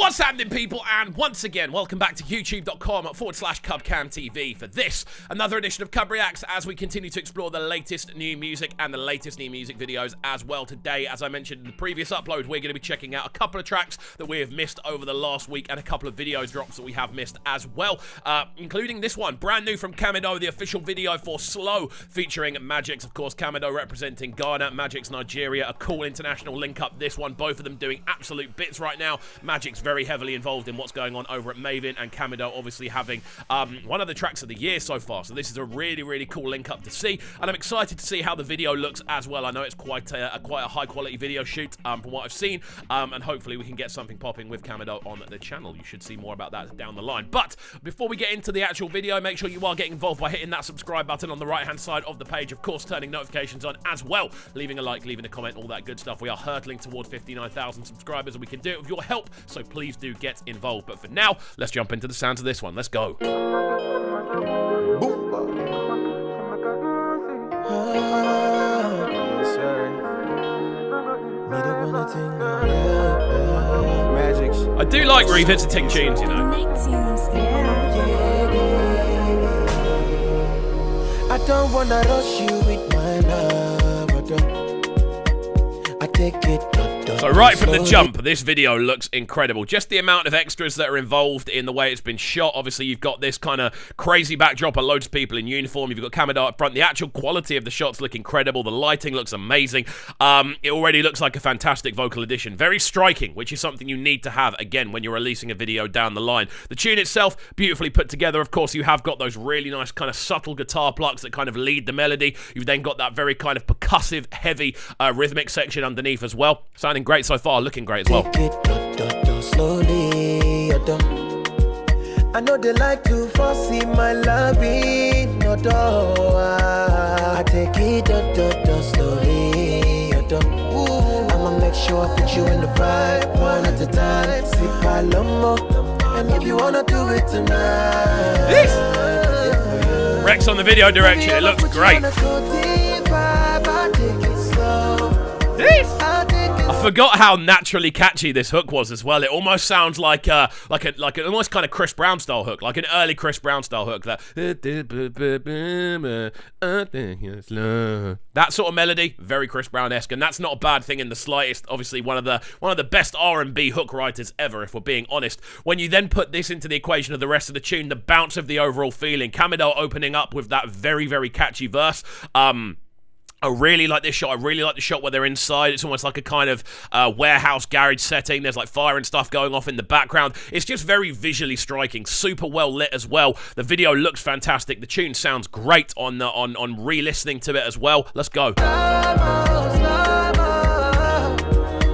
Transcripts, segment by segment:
What's happening, people? And once again, welcome back to youtube.com/CubCamTV for this, another edition of CUBREACTS, as we continue to explore the latest new music and the latest new music videos as well. Today, as I mentioned in the previous upload, we're going to be checking out a couple of tracks that we have missed over the last week and a couple of video drops that we have missed as well, including this one, brand new from Camidoh, the official video for Slow, featuring Magixx. Of course, Camidoh representing Ghana, Magixx Nigeria, a cool international link up. This one, both of them doing absolute bits right now. Magixx very heavily involved in what's going on over at Maven, and Camidoh obviously having one of the tracks of the year so far. So this is a really, really cool link up to see, and I'm excited to see how the video looks as well. I know it's quite a high quality video shoot from what I've seen, and hopefully we can get something popping with Camidoh on the channel. You should see more about that down the line. But before we get into the actual video, make sure you are getting involved by hitting that subscribe button on the right hand side of the page. Of course, turning notifications on as well, leaving a like, leaving a comment, all that good stuff. We are hurtling toward 59,000 subscribers, and we can do it with your help, so please do get involved. But for now, let's jump into the sounds of this one. Let's go. I do like revisiting tunes, you know. I don't wanna rush you with my love. I take it. So right from the jump, this video looks incredible. Just the amount of extras that are involved in the way it's been shot. Obviously, you've got this kind of crazy backdrop of loads of people in uniform. You've got Camidoh up front. The actual quality of the shots look incredible. The lighting looks amazing. It already looks like a fantastic vocal addition. Very striking, which is something you need to have, again, when you're releasing a video down the line. The tune itself, beautifully put together. Of course, you have got those really nice kind of subtle guitar plucks that kind of lead the melody. You've then got that very kind of percussive, heavy rhythmic section underneath as well. Sounding great so far, looking great as well. Take it, slowly, I know they like to foresee my loving, I take it, slowly, I'ma make sure I put you in the vibe, one at a time, sip a lomo, and if you wanna do it tonight. Rex on the video direction, it looks great. I forgot how naturally catchy this hook was as well. It almost sounds like an almost kind of Chris Brown style hook, like an early Chris Brown style hook. That sort of melody, very Chris Brown-esque, and that's not a bad thing in the slightest. Obviously, one of the best R&B hook writers ever, if we're being honest. When you then put this into the equation of the rest of the tune, the bounce of the overall feeling, Camidoh opening up with that very, very catchy verse. I really like this shot. I really like the shot where they're inside. It's almost like a kind of warehouse garage setting. There's like fire and stuff going off in the background. It's just very visually striking, super well lit as well. The video looks fantastic. The tune sounds great on re-listening to it as well. Let's go.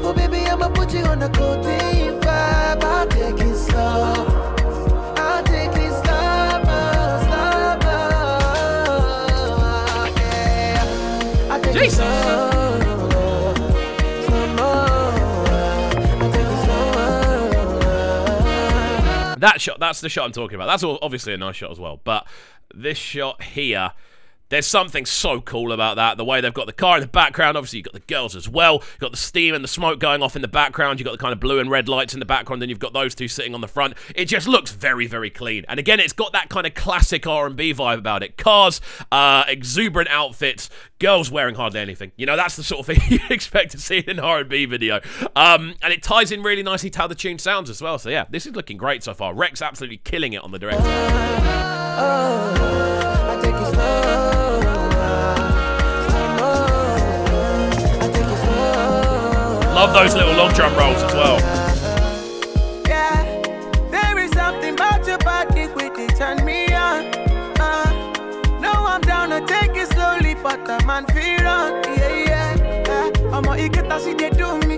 Oh baby, I'ma put you on the codeine vibe. I'll take it slow. Jesus. That shot, that's the shot I'm talking about. That's obviously a nice shot as well. But this shot here, there's something so cool about that. The way they've got the car in the background. Obviously, you've got the girls as well. You've got the steam and the smoke going off in the background. You've got the kind of blue and red lights in the background. Then you've got those two sitting on the front. It just looks very, very clean. And again, it's got that kind of classic R&B vibe about it. Cars, exuberant outfits, girls wearing hardly anything. You know, that's the sort of thing you expect to see in an R&B video. And it ties in really nicely to how the tune sounds as well. So yeah, this is looking great so far. Rex absolutely killing it on the direction. I take it slow. Love those little log drum rolls as well. Yeah, there is something about your body with it turn me on. No, I'm down to take it slowly, but the man feel on. Yeah. I'm a get see they do me.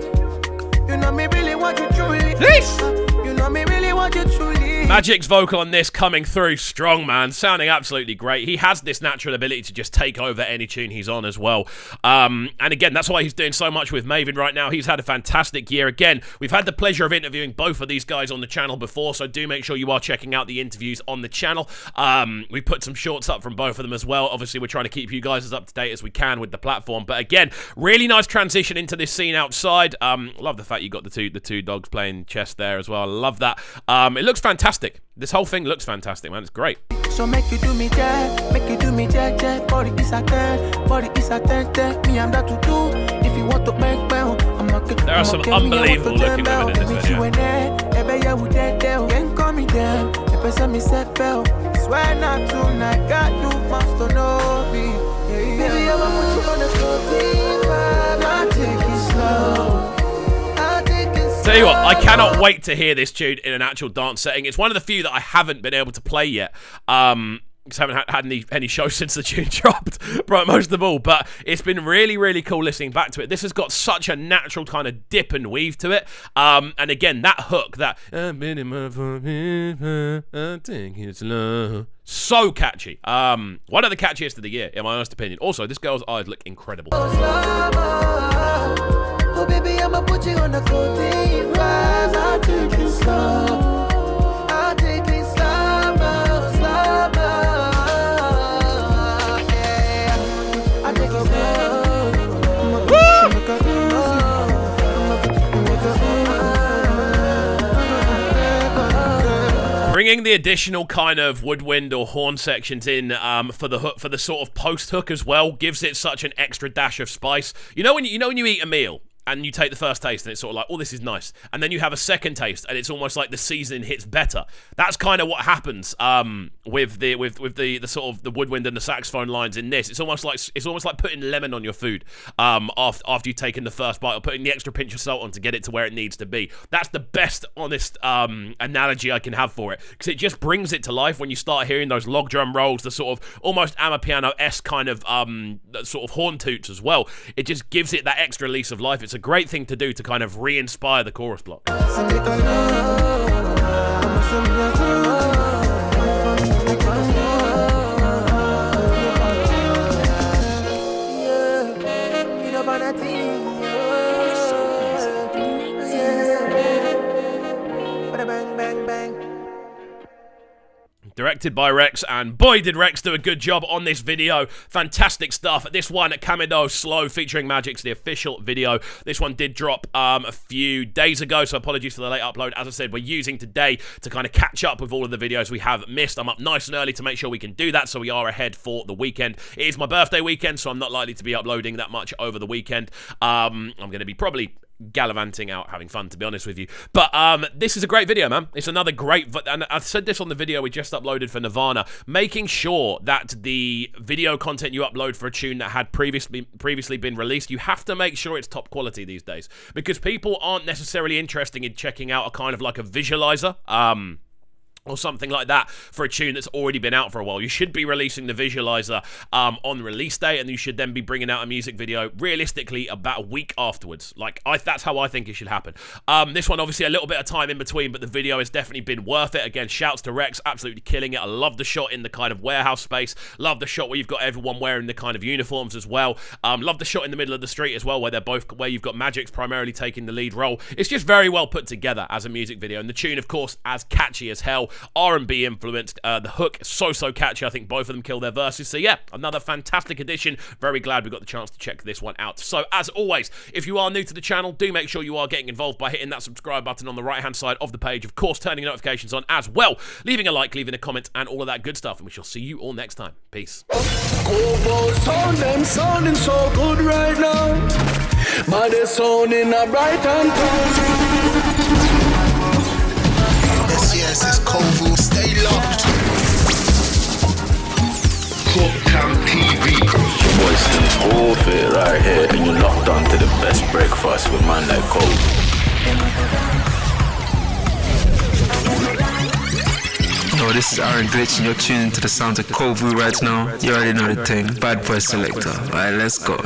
You know me really want you truly. This. You know Tell me really what you truly. Magixx vocal on this coming through strong, man. Sounding absolutely great. He has this natural ability to just take over any tune he's on as well. And again, that's why he's doing so much with Maven right now. He's had a fantastic year. Again, we've had the pleasure of interviewing both of these guys on the channel before, so do make sure you are checking out the interviews on the channel. We put some shorts up from both of them as well. Obviously, we're trying to keep you guys as up to date as we can with the platform. But again, really nice transition into this scene outside. Love the fact you got the two dogs playing chess there as well. I love that. It looks fantastic. This whole thing looks fantastic, man. It's great. So make you do me jack, body is a 10, me I'm that to do. If you want to bang bang, there are some unbelievable looking women in this video. Swear not tonight, God, you must know me. Baby, I'm on the floor, I'll take it slow. Tell you what, I cannot wait to hear this tune in an actual dance setting. It's one of the few that I haven't been able to play yet. Because I haven't had any shows since the tune dropped, most of all. But it's been really, really cool listening back to it. This has got such a natural kind of dip and weave to it. And again, that hook, that so catchy. One of the catchiest of the year, in my honest opinion. Also, this girl's eyes look incredible. Oh baby, I'ma put you on the cold rise. I'll take it slow. I'll take it slow, yeah. I'll take it slow. Bringing the additional kind of woodwind or horn sections in for the hook, for the sort of post hook as well, gives it such an extra dash of spice. You know when you eat a meal and you take the first taste and it's sort of like, oh, this is nice. And then you have a second taste and it's almost like the seasoning hits better. That's kind of what happens with the sort of the woodwind and the saxophone lines in this. It's almost like putting lemon on your food after you've taken the first bite, or putting the extra pinch of salt on to get it to where it needs to be. That's the best honest analogy I can have for it, because it just brings it to life when you start hearing those log drum rolls, the sort of almost amapiano-esque kind of sort of horn toots as well. It just gives it that extra lease of life. It's a great thing to do to kind of re-inspire the chorus block. Directed by Rex, and boy did Rex do a good job on this video. Fantastic stuff. This one, Camidoh Slow featuring Magixx, the official video. This one did drop a few days ago, so apologies for the late upload. As I said, we're using today to kind of catch up with all of the videos we have missed. I'm up nice and early to make sure we can do that, so we are ahead for the weekend. It is my birthday weekend, so I'm not likely to be uploading that much over the weekend. I'm going to be probably gallivanting out, having fun, to be honest with you. But this is a great video, man. It's another great, and I've said this on the video we just uploaded for Nirvana, making sure that the video content you upload for a tune that had previously been released, you have to make sure it's top quality these days, because people aren't necessarily interested in checking out a kind of like a visualizer or something like that for a tune that's already been out for a while. You should be releasing the visualizer on release day, and you should then be bringing out a music video realistically about a week afterwards. Like, that's how I think it should happen. This one, obviously, a little bit of time in between, but the video has definitely been worth it. Again, shouts to Rex, absolutely killing it. I love the shot in the kind of warehouse space. Love the shot where you've got everyone wearing the kind of uniforms as well. Love the shot in the middle of the street as well, where you've got Magixx primarily taking the lead role. It's just very well put together as a music video, and the tune, of course, as catchy as hell. R&B influenced. The hook, so catchy. I think both of them kill their verses. So yeah, another fantastic addition. Very glad we got the chance to check this one out. So as always, if you are new to the channel, do make sure you are getting involved by hitting that subscribe button on the right hand side of the page. Of course, turning notifications on as well. Leaving a like, leaving a comment, and all of that good stuff. And we shall see you all next time. Peace. Them sounding so good right now. But they're sounding a bright and Yes, it's Kovu. Stay locked. Cam TV. Boys, them all fit right here, and you're locked on to the best breakfast with man like Kovu. Yo, this is Aaron Glitch, and you're tuning to the sounds of Kovu right now. You already know the thing. Bad boy selector. Alright, let's go.